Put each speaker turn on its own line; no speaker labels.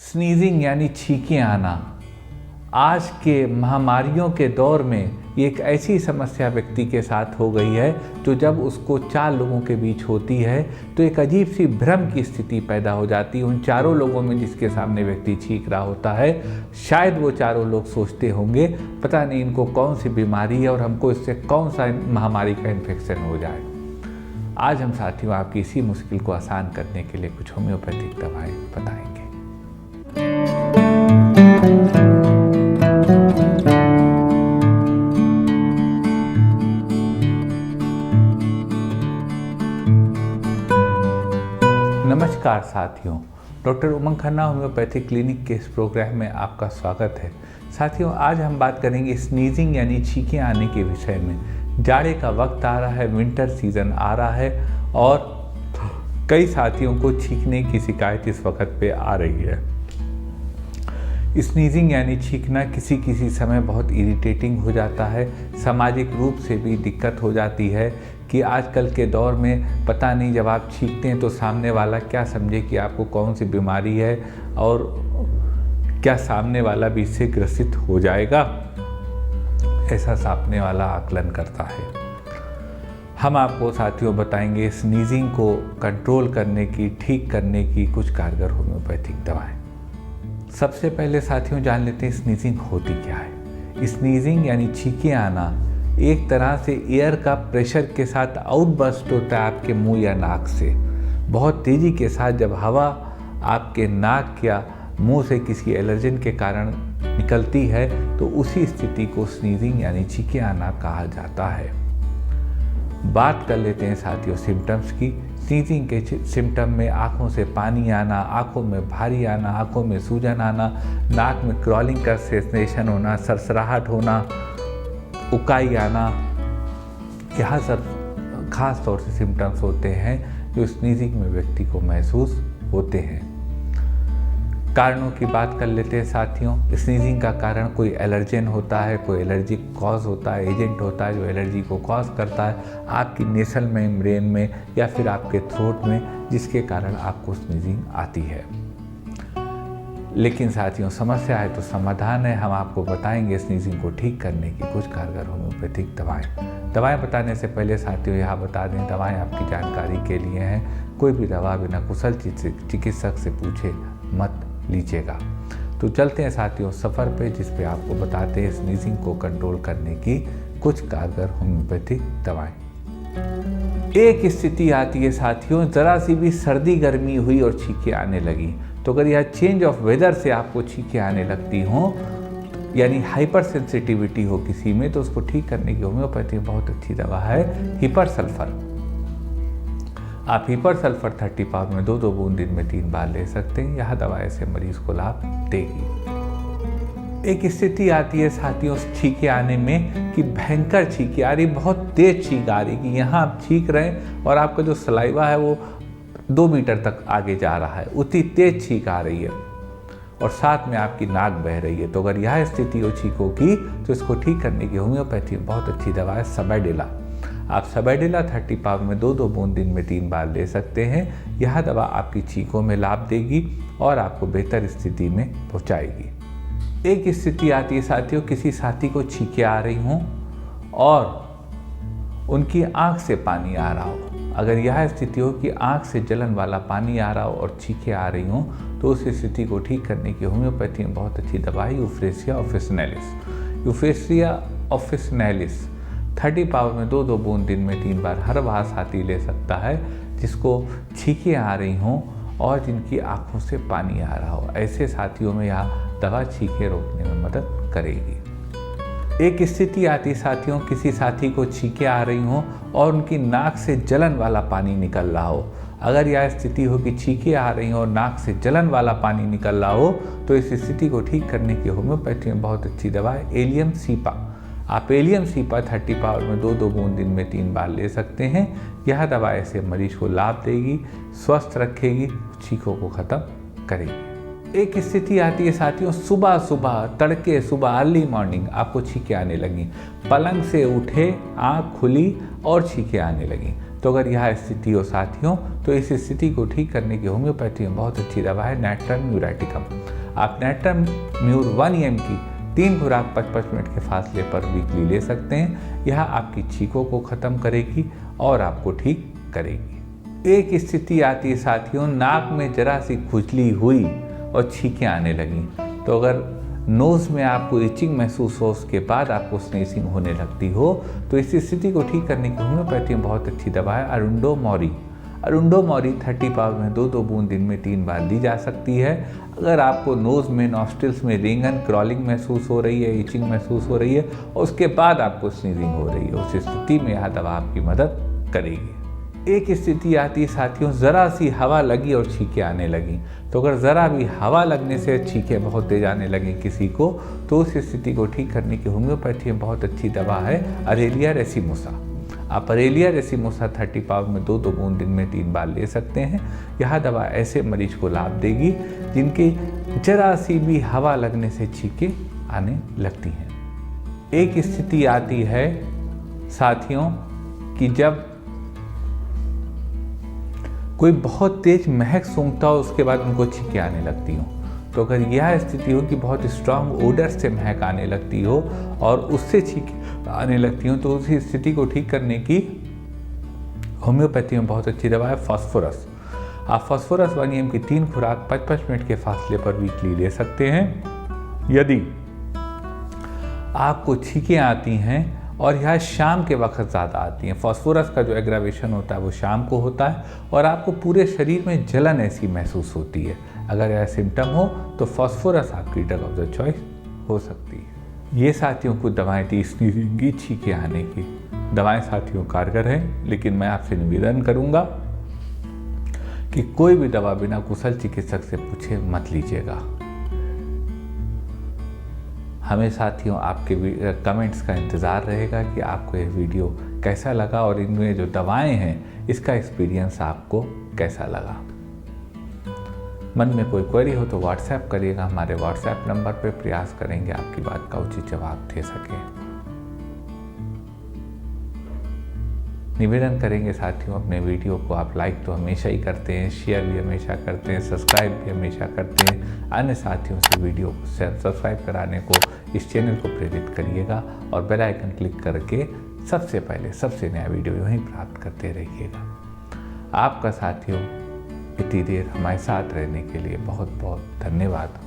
Sneezing यानी छींकें आना आज के महामारियों के दौर में ये एक ऐसी समस्या व्यक्ति के साथ हो गई है जो जब उसको 4 लोगों के बीच होती है तो एक अजीब सी भ्रम की स्थिति पैदा हो जाती है। उन चारों लोगों में जिसके सामने व्यक्ति छींक रहा होता है, शायद वो चारों लोग सोचते होंगे पता नहीं इनको कौन सी बीमारी है और हमको इससे कौन सा महामारी का इन्फेक्शन हो जाए। आज हम साथियों आपकी इसी मुश्किल को आसान करने के लिए कुछ होम्योपैथिक दवाएं बताएंगे। नमस्कार साथियों, डॉक्टर उमंग खन्ना होम्योपैथिक क्लिनिक के इस प्रोग्राम में आपका स्वागत है। साथियों, आज हम बात करेंगे स्नीजिंग यानी छींकें आने के विषय में। जाड़े का वक्त आ रहा है, विंटर सीजन आ रहा है और कई साथियों को छींकने की शिकायत इस वक्त पे आ रही है। स्नीजिंग यानी छींकना किसी समय बहुत इरिटेटिंग हो जाता है, सामाजिक रूप से भी दिक्कत हो जाती है कि आजकल के दौर में पता नहीं जब आप छींकते हैं तो सामने वाला क्या समझे कि आपको कौन सी बीमारी है और क्या सामने वाला भी इससे ग्रसित हो जाएगा, ऐसा सामने वाला आकलन करता है। हम आपको साथियों बताएंगे स्नीजिंग को कंट्रोल करने की, ठीक करने की कुछ कारगर होम्योपैथिक दवाएं। सबसे पहले साथियों जान लेते हैं स्नीजिंग होती क्या है। स्नीजिंग यानी छींकें आना एक तरह से एयर का प्रेशर के साथ आउटबर्स्ट होता है आपके मुंह या नाक से। बहुत तेज़ी के साथ जब हवा आपके नाक या मुंह से किसी एलर्जन के कारण निकलती है तो उसी स्थिति को स्नीजिंग यानी छींकें आना कहा जाता है। बात कर लेते हैं साथियों सिम्टम्स की। स्नीजिंग के सिम्टम में आँखों से पानी आना, आँखों में भारी आना, आँखों में सूजन आना, नाक में क्रॉलिंग का सेंसेशन होना, सरसराहट होना, उकाई आना, यह सब खास तौर से सिम्टम्स होते हैं जो स्नीजिंग में व्यक्ति को महसूस होते हैं। कारणों की बात कर लेते हैं साथियों। स्नीजिंग का कारण कोई एलर्जन होता है, कोई एलर्जिक कॉज होता है, एजेंट होता है जो एलर्जी को कॉज करता है आपकी नेसल मेम्ब्रेन में या फिर आपके थ्रोट में, जिसके कारण आपको स्नीजिंग आती है। लेकिन साथियों समस्या है तो समाधान है। हम आपको बताएंगे स्नीजिंग को ठीक करने की कुछ कारगर होम्योपैथिक दवाएं बताने से पहले साथियों यहाँ बता दें, दवाएं आपकी जानकारी के लिए हैं। कोई भी दवा बिना कुशल चिकित्सक से पूछे मत लीजिएगा। तो चलते हैं साथियों सफ़र पे, जिस पे आपको बताते हैं स्नीजिंग को कंट्रोल करने की कुछ कारगर होम्योपैथिक दवाएं। एक स्थिति आती है साथियों, ज़रा सी भी सर्दी गर्मी हुई और छींकें आने लगी। तो अगर यह चेंज ऑफ वेदर से आपको छींकें आने लगती हों, यानी हाइपर सेंसिटिविटी हो किसी में, तो उसको ठीक करने की होम्योपैथी में बहुत अच्छी दवा है हिपर सल्फर। आप हिपर सल्फर 30 पाउंड में 2-2 बूंद दिन में 3 बार ले सकते हैं। यह दवा ऐसे मरीज को लाभ देगी। एक स्थिति आती है साथियों छींकें आने में कि भयंकर छींकें आ रही, बहुत तेज छींक आ रही कि यहाँ आप छींक रहे हैं और आपका जो सलाइवा है वो 2 मीटर तक आगे जा रहा है, उतनी तेज छींक आ रही है और साथ में आपकी नाक बह रही है। तो अगर यह स्थिति हो छींकों की तो इसको ठीक करने की होम्योपैथी में बहुत अच्छी दवा है सबैडेला। आप सबैडेला 30 पाउंड में 2-2 बूंद दिन में 3 बार ले सकते हैं। यह दवा आपकी छींकों में लाभ देगी और आपको बेहतर स्थिति में पहुंचाएगी। एक स्थिति आती है साथियों, किसी साथी को छींकें आ रही हों और उनकी आंख से पानी आ रहा हो। अगर यह स्थिति हो कि आंख से जलन वाला पानी आ रहा हो और छींकें आ रही हों तो उस स्थिति को ठीक करने की होम्योपैथी में बहुत अच्छी दवा है Euphrasia officinalis. Euphrasia officinalis 30 pound में 2-2 बूंद दिन में 3 बार हर वह साथी ले सकता है जिसको छींकें आ रही हों और जिनकी आंखों से पानी आ रहा हो। ऐसे साथियों में यह दवा छींकें रोकने में मदद करेगी। एक स्थिति आती साथियों, किसी साथी को छींकें आ रही हों और उनकी नाक से जलन वाला पानी निकल रहा हो। अगर यह स्थिति हो कि छींकें आ रही हो और नाक से जलन वाला पानी निकल रहा हो तो इस स्थिति को ठीक करने की होम्योपैथी में बहुत अच्छी दवा है एलियम सीपा। आप एलियम सीपा 30 पाउंड में 2-2 बूंद दिन में 3 बार ले सकते हैं। यह दवा ऐसे मरीज को लाभ देगी, स्वस्थ रखेगी, छींकों को ख़त्म करेगी। एक स्थिति आती है साथियों, सुबह तड़के सुबह अर्ली मॉर्निंग आपको छींकें आने लगी, पलंग से उठे, आँख खुली और छींकें आने लगी। तो अगर यह स्थिति हो साथियों तो इस स्थिति को ठीक करने की होम्योपैथी में बहुत अच्छी दवा है नैट्रम यूरेटिकम। आप नेट्रम म्यूर 1 EM की 3 खुराक 55 मिनट के फासले पर वीकली ले सकते हैं। यह आपकी छींकों को ख़त्म करेगी और आपको ठीक करेगी। एक स्थिति आती है साथियों, नाक में जरा सी खुजली हुई और छींकें आने लगी। तो अगर नोज़ में आपको इचिंग महसूस हो, उसके बाद आपको स्नीजिंग होने लगती हो, तो इस स्थिति को ठीक करने की होम्योपैथी में बहुत अच्छी दवा है अरुंडो मौरी। अरुंडो मौरी 30 पावर में 2-2 बूंद दिन में 3 बार ली जा सकती है। अगर आपको नोज़ में, नॉस्ट्रिल्स में रेंगन, क्रॉलिंग महसूस हो रही है, इचिंग महसूस हो रही है और उसके बाद आपको स्नीजिंग हो रही है, उस स्थिति में यह दवा आपकी मदद करेगी। एक स्थिति आती है साथियों, ज़रा सी हवा लगी और छींकें आने लगी। तो अगर ज़रा भी हवा लगने से छींकें बहुत तेज आने लगी किसी को, तो उस स्थिति को ठीक करने की होम्योपैथी में बहुत अच्छी दवा है अरेलिया रेसिमोसा। आप अरेलिया रेसिमोसा 30 पावर में 2-2 बूंद दिन में 3 बार ले सकते हैं। यह दवा ऐसे मरीज को लाभ देगी जिनकी जरा सी भी हवा लगने से छींकें आने लगती हैं। एक स्थिति आती है साथियों कि जब कोई बहुत तेज महक सूंघता हो, उसके बाद उनको छींकें आने लगती हो। तो अगर यह स्थिति हो कि बहुत स्ट्रांग ओडर से महक आने लगती हो और उससे छींकें आने लगती हो, तो उसी स्थिति को ठीक करने की होम्योपैथी में बहुत अच्छी दवा है फास्फोरस। आप फास्फोरस 1 EM की 3 खुराक 55 मिनट के फासले पर वीकली ले सकते हैं। यदि आपको छींकें आती हैं और यह शाम के वक्त ज़्यादा आती हैं, फास्फोरस का जो एग्रावेशन होता है वो शाम को होता है और आपको पूरे शरीर में जलन ऐसी महसूस होती है, अगर यह सिम्टम हो तो फास्फोरस आपकी ड्रग ऑफ द चॉइस हो सकती है। ये साथियों को दवाएं थी स्नीजिंग की, छींकें आने की। दवाएं साथियों कारगर हैं, लेकिन मैं आपसे निवेदन करूँगा कि कोई भी दवा बिना कुशल चिकित्सक से पूछे मत लीजिएगा। हमें साथियों आपके कमेंट्स का इंतज़ार रहेगा कि आपको यह वीडियो कैसा लगा और इनमें जो दवाएं हैं इसका एक्सपीरियंस आपको कैसा लगा। मन में कोई क्वेरी हो तो व्हाट्सएप करिएगा, हमारे व्हाट्सएप नंबर पर प्रयास करेंगे आपकी बात का उचित जवाब दे सकें। निवेदन करेंगे साथियों, अपने वीडियो को आप लाइक तो हमेशा ही करते हैं, शेयर भी हमेशा करते हैं, सब्सक्राइब भी हमेशा करते हैं। अन्य साथियों से वीडियो को सब्सक्राइब कराने को, इस चैनल को प्रेरित करिएगा और बेल आइकन क्लिक करके सबसे पहले सबसे नया वीडियो यहीं प्राप्त करते रहिएगा। आपका साथियों इतनी देर हमारे साथ रहने के लिए बहुत बहुत धन्यवाद।